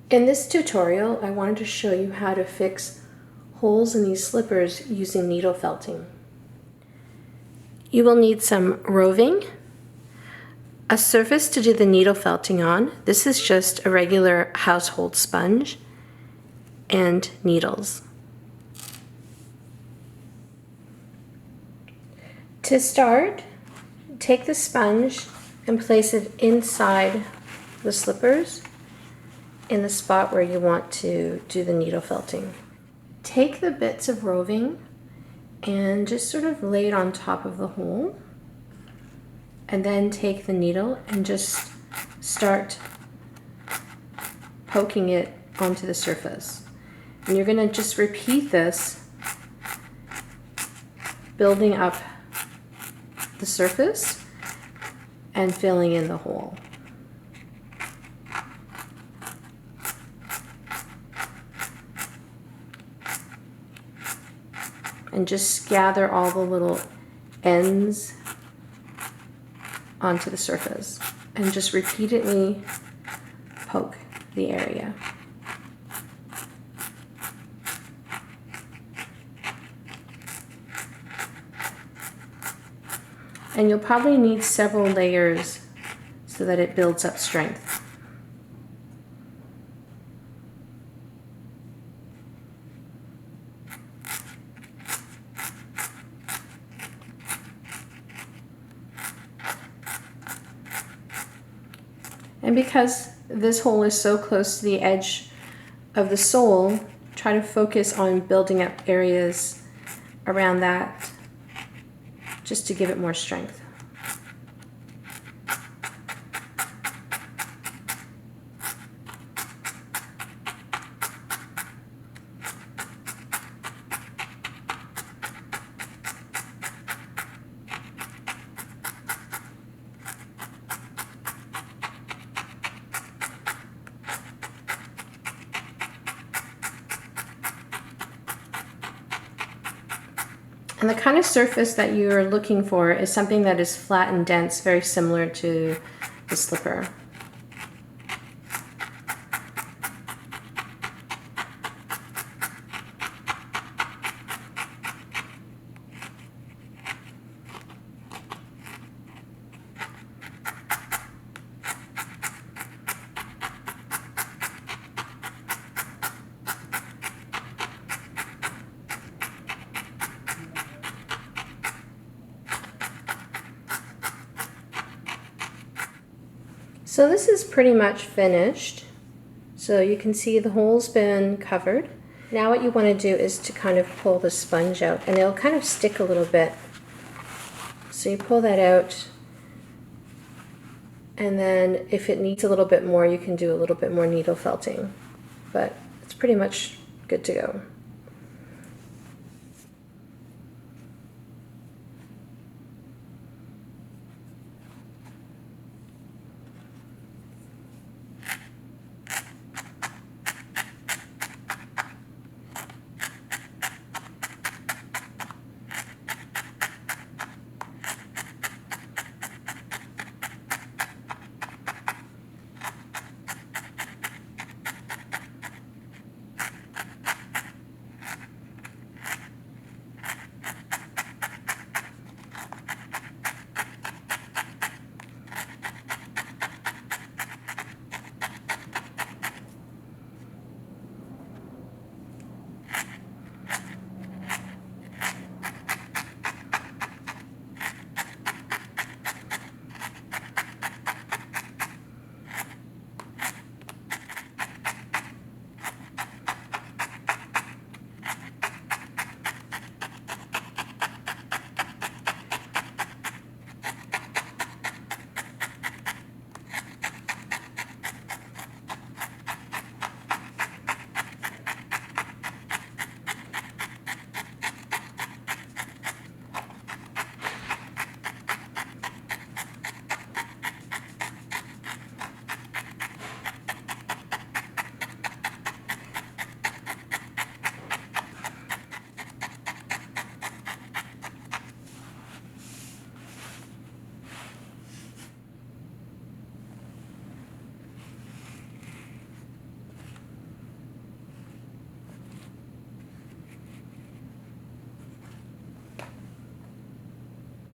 In this tutorial, I wanted to show you how to fix holes in these slippers using needle felting. You will need some roving, a surface to do the needle felting on. This is just a regular household sponge, and needles. To start, take the sponge and place it inside the slippers in the spot where you want to do the needle felting. Take the bits of roving and just sort of lay it on top of the hole, and then take the needle and just start poking it onto the surface. And you're going to just repeat this, building up the surface and filling in the hole. And just gather all the little ends onto the surface and just repeatedly poke the area. And you'll probably need several layers so that it builds up strength. And because this hole is so close to the edge of the sole, try to focus on building up areas around that just to give it more strength. And the kind of surface that you're looking for is something that is flat and dense, very similar to the slipper. So this is pretty much finished. So you can see the hole's been covered. Now what you want to do is to kind of pull the sponge out, and it'll kind of stick a little bit. So you pull that out, and then if it needs a little bit more, you can do a little bit more needle felting. But it's pretty much good to go.